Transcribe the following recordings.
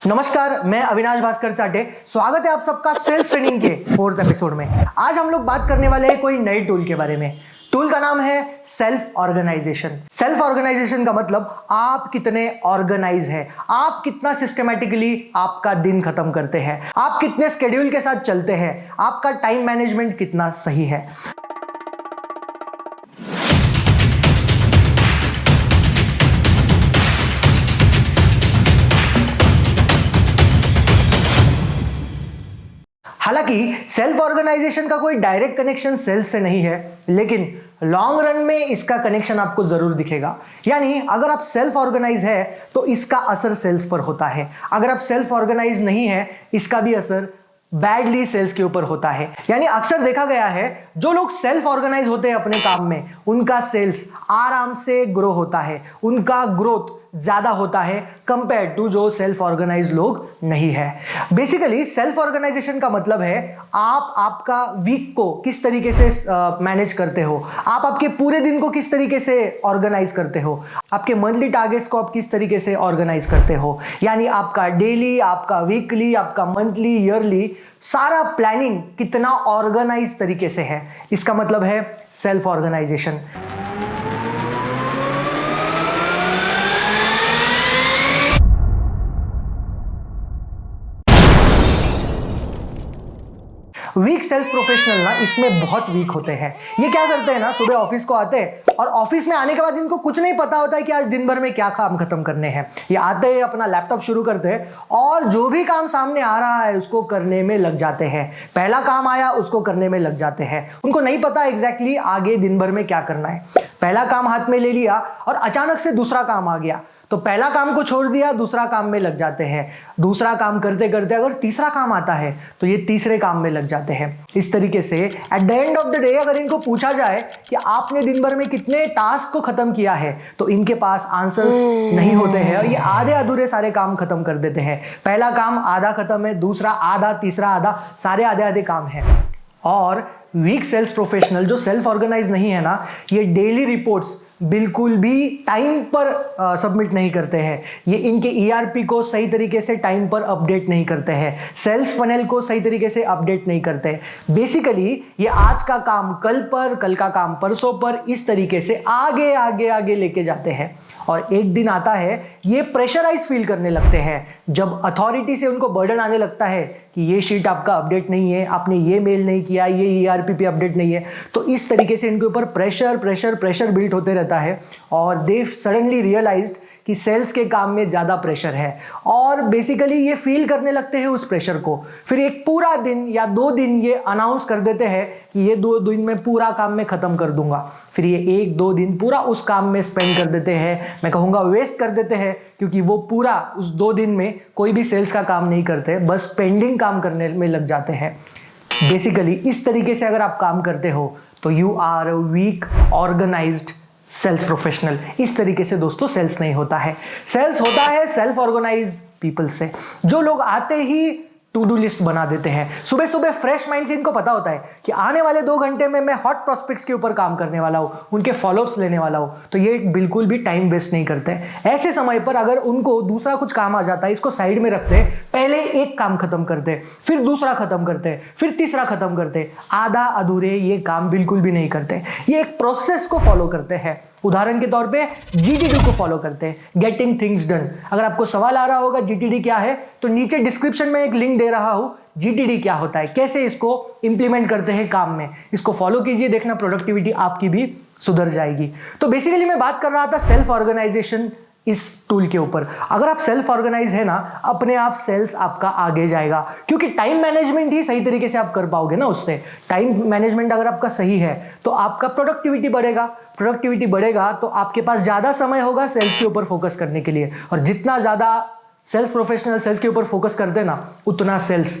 नमस्कार, मैं अविनाश भास्कर चाटे। स्वागत है आप सबका सेल्स ट्रेनिंग के 4th एपिसोड में। आज हम लोग बात करने वाले हैं कोई नई टूल के बारे में। टूल का नाम है सेल्फ ऑर्गेनाइजेशन। सेल्फ ऑर्गेनाइजेशन का मतलब आप कितने ऑर्गेनाइज हैं, आप कितना सिस्टमैटिकली आपका दिन खत्म करते हैं, आप कितने स्केड्यूल के साथ चलते हैं, आपका टाइम मैनेजमेंट कितना सही है। हालांकि सेल्फ ऑर्गेनाइजेशन का कोई डायरेक्ट कनेक्शन सेल्स से नहीं है, लेकिन लॉन्ग रन में इसका कनेक्शन आपको जरूर दिखेगा। यानी अगर आप सेल्फ ऑर्गेनाइज है तो इसका असर सेल्स पर होता है, अगर आप सेल्फ ऑर्गेनाइज नहीं है इसका भी असर बैडली सेल्स के ऊपर होता है। यानी अक्सर देखा गया है जो लोग सेल्फ ऑर्गेनाइज होते हैं अपने काम में, उनका सेल्स आराम से ग्रो होता है, उनका ग्रोथ ज्यादा होता है कंपेयर टू जो सेल्फ ऑर्गेनाइज लोग नहीं है। बेसिकली सेल्फ ऑर्गेनाइजेशन का मतलब है आप आपका वीक को किस तरीके से मैनेज करते हो, आप आपके पूरे दिन को किस तरीके से ऑर्गेनाइज करते हो, आपके मंथली टारगेट्स को आप किस तरीके से ऑर्गेनाइज करते हो। यानी आपका डेली, आपका वीकली, आपका मंथली, ईयरली सारा प्लानिंग कितना ऑर्गेनाइज तरीके से है, इसका मतलब है self organisation. Weak sales professional ना इसमें बहुत वीक होते हैं। ये क्या करते हैं ना, सुबह ऑफिस को आते हैं और ऑफिस में आने के बाद इनको कुछ नहीं पता होता है कि आज दिन भर में क्या काम खत्म करने हैं। ये आते हैं, अपना लैपटॉप शुरू करते हैं और जो भी काम सामने आ रहा है उसको करने में लग जाते हैं। पहला काम आया उसको करने में लग जाते हैं। उनको नहीं पता एग्जैक्टली आगे दिन भर में क्या करना है। पहला काम हाथ में ले लिया और अचानक से दूसरा काम आ गया तो पहला काम को छोड़ दिया, दूसरा काम में लग जाते हैं। दूसरा काम करते करते अगर तीसरा काम आता है तो ये तीसरे काम में लग जाते हैं। इस तरीके से at the end of the day अगर इनको पूछा जाए कि आपने दिन भर में कितने टास्क को खत्म किया है तो इनके पास आंसर्स नहीं होते हैं और ये आधे अधूरे सारे काम खत्म कर देते हैं। पहला काम आधा खत्म है, दूसरा आधा, तीसरा आधा, सारे आधे आधे काम है। और वीक सेल्स प्रोफेशनल जो सेल्फ ऑर्गेनाइज नहीं है ना, ये डेली रिपोर्ट्स बिल्कुल भी टाइम पर सबमिट नहीं करते हैं। ये इनके ईआरपी को सही तरीके से टाइम पर अपडेट नहीं करते हैं, सेल्स फनल को सही तरीके से अपडेट नहीं करते। बेसिकली ये आज का काम कल पर, कल का काम परसों पर, इस तरीके से आगे आगे आगे लेके जाते हैं। और एक दिन आता है ये प्रेशराइज फील करने लगते हैं जब अथॉरिटी से उनको बर्डन आने लगता है कि ये शीट आपका अपडेट नहीं है, आपने ये मेल नहीं किया, ये ईआरपी पे अपडेट नहीं है। तो इस तरीके से इनके ऊपर प्रेशर प्रेशर प्रेशर बिल्ट होते रहता है और दे सडनली रियलाइज्ड कि सेल्स के काम में ज्यादा प्रेशर है और बेसिकली ये फील करने लगते हैं उस प्रेशर को। फिर एक पूरा दिन या 2 दिन ये अनाउंस कर देते हैं कि ये 2 दिन में पूरा काम मैं खत्म कर दूंगा। फिर ये 1-2 दिन पूरा उस काम में स्पेंड कर देते हैं, मैं कहूंगा वेस्ट कर देते हैं, क्योंकि वो पूरा उस 2 दिन में कोई भी सेल्स का काम नहीं करते, बस पेंडिंग काम करने में लग जाते हैं। बेसिकली इस तरीके से अगर आप काम करते हो तो you are a weak organised sales professional. इस तरीके से दोस्तों सेल्स नहीं होता है। सेल्स होता है सेल्फ ऑर्गेनाइज पीपल से, जो लोग आते ही टू डू लिस्ट बना देते हैं। सुबह सुबह फ्रेश माइंड से इनको पता होता है कि आने वाले 2 घंटे में मैं हॉट प्रोस्पेक्ट्स के ऊपर काम करने वाला हूं, उनके फॉलोअप्स लेने वाला हूं, तो ये बिल्कुल भी टाइम वेस्ट नहीं करते। ऐसे समय पर अगर उनको दूसरा कुछ काम आ जाता है, इसको साइड में रखते हैं, पहले एक काम खत्म करते, फिर दूसरा खत्म करते, फिर तीसरा खत्म करते, आधा अधूरे ये काम बिल्कुल भी नहीं करते। ये एक प्रोसेस को फॉलो करते हैं। उदाहरण के तौर पे जीटीडी को फॉलो करते हैं, गेटिंग थिंग्स डन। अगर आपको सवाल आ रहा होगा जीटीडी क्या है, तो नीचे डिस्क्रिप्शन में एक लिंक दे रहा हूं, जीटीडी क्या होता है, कैसे इसको इंप्लीमेंट करते हैं काम में, इसको फॉलो कीजिए, देखना प्रोडक्टिविटी आपकी भी सुधर जाएगी। तो बेसिकली मैं बात कर रहा था सेल्फ ऑर्गेनाइजेशन इस टूल के ऊपर। अगर आप सेल्फ ऑर्गेनाइज है ना, अपने आप सेल्स आपका आगे जाएगा, क्योंकि टाइम मैनेजमेंट ही सही तरीके से आप कर पाओगे ना। उससे टाइम मैनेजमेंट अगर आपका सही है तो आपका प्रोडक्टिविटी बढ़ेगा, प्रोडक्टिविटी बढ़ेगा तो आपके पास ज्यादा समय होगा सेल्स के ऊपर फोकस करने के लिए। और जितना ज्यादा सेल्स प्रोफेशनल सेल्स के ऊपर फोकस करते हैं ना, उतना सेल्स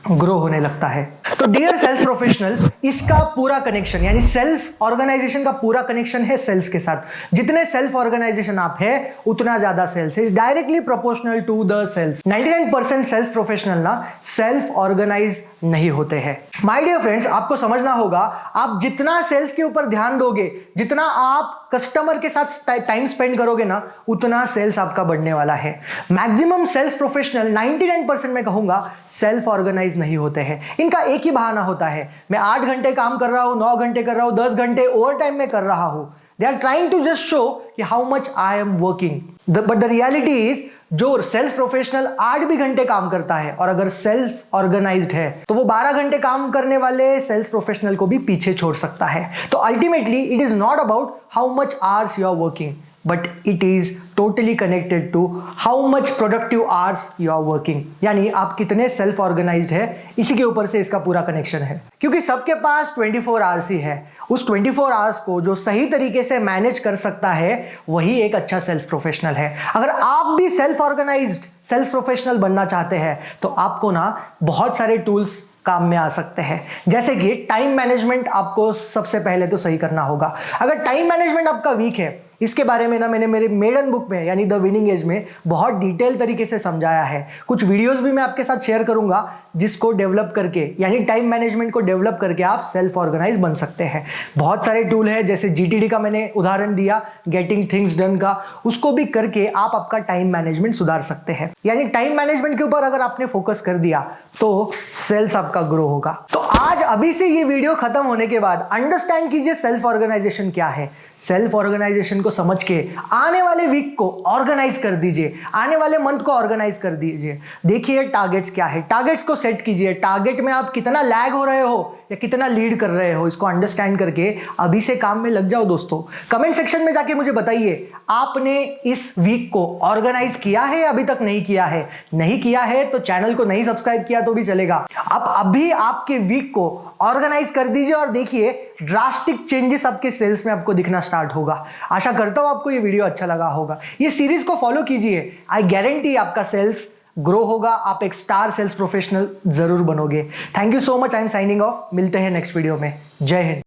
ग्रो होने लगता है। तो डियर सेल्स प्रोफेशनल, इसका पूरा कनेक्शन यानी सेल्फ ऑर्गेनाइजेशन का पूरा कनेक्शन है सेल्स के साथ। जितने सेल्फ ऑर्गेनाइजेशन आप है उतना ज्यादा सेल्स है, directly proportional to the sales. 99% sales professional ना सेल्फ ऑर्गेनाइज नहीं होते हैं। माय डियर फ्रेंड्स, आपको समझना होगा, आप जितना सेल्स के ऊपर ध्यान दोगे, जितना आप कस्टमर के साथ टाइम स्पेंड करोगे ना, उतना सेल्स आपका बढ़ने वाला है। मैक्सिमम सेल्स प्रोफेशनल 99% मैं कहूंगा सेल्फ ऑर्गेनाइज नहीं होते हैं। इनका एक ही बहाना होता है, मैं 8 घंटे काम कर रहा हूं, 9 घंटे कर रहा हूं, 10 घंटे ओवर टाइम में कर रहा हूं। They are trying to just show कि how much I am working, but the reality is जो सेल्स प्रोफेशनल 8 भी घंटे काम करता है और अगर सेल्फ ऑर्गेनाइज्ड है तो वो 12 घंटे काम करने वाले सेल्स प्रोफेशनल को भी पीछे छोड़ सकता है। तो ultimately it is not about how much hours you are working, but it is totally connected to how much productive hours you are working। यानी आप कितने सेल्फ ऑर्गेनाइज्ड है, इसी के ऊपर से इसका पूरा कनेक्शन है। क्योंकि सबके पास 24 आवर्स ही है, उस 24 आवर्स को जो सही तरीके से मैनेज कर सकता है वही एक अच्छा सेल्स प्रोफेशनल है। अगर आप भी सेल्फ ऑर्गेनाइज्ड सेल्स प्रोफेशनल बनना चाहते हैं तो आपको ना बहुत सारे टूल्स काम में आ सकते हैं। जैसे कि टाइम मैनेजमेंट आपको सबसे पहले तो सही करना होगा। अगर टाइम मैनेजमेंट आपका वीक है, इसके बारे में ना मैंने मेरे मेडन बुक में यानी द विनिंग एज में बहुत डिटेल तरीके से समझाया है। कुछ वीडियोस भी मैं आपके साथ शेयर करूंगा जिसको डेवलप करके यानी टाइम मैनेजमेंट को डेवलप करके आप सेल्फ ऑर्गेनाइज बन सकते हैं। बहुत सारे टूल है, जैसे जीटीडी का मैंने उदाहरण दिया, गेटिंग थिंग्स डन का, उसको भी करके आप आपका टाइम मैनेजमेंट सुधार सकते हैं। यानी टाइम मैनेजमेंट के ऊपर अगर आपने फोकस कर दिया तो सेल्स आपका ग्रो होगा। तो आज अभी से ये वीडियो खत्म होने के बाद अंडरस्टैंड कीजिए सेल्फ ऑर्गेनाइजेशन क्या है। सेल्फ ऑर्गेनाइजेशन को समझ के आने वाले वीक को ऑर्गेनाइज कर दीजिए, आने वाले मंथ को ऑर्गेनाइज कर दीजिए। देखिए टारगेट्स क्या है, टारगेट्स को सेट कीजिए। टारगेट में आप कितना लैग हो रहे हो या कितना लीड कर रहे हो, इसको अंडरस्टैंड करके अभी से काम में लग जाओ दोस्तों। कमेंट सेक्शन में जाके मुझे बताइए आपने इस वीक को ऑर्गेनाइज किया है या अभी तक नहीं किया है। नहीं किया है तो चैनल को नहीं सब्सक्राइब किया तो भी चलेगा। आप अभी आपके वीक को ऑर्गेनाइज कर दीजिए और देखिए ड्रास्टिक चेंजेस आपके सेल्स में आपको दिखना स्टार्ट होगा। आशा करता हूं आपको ये वीडियो अच्छा लगा होगा। ये सीरीज को फॉलो कीजिए, आई गारंटी आपका सेल्स ग्रो होगा, आप एक स्टार सेल्स प्रोफेशनल जरूर बनोगे। Thank you so much, I am signing off. मिलते हैं नेक्स्ट वीडियो में। जय हिंद।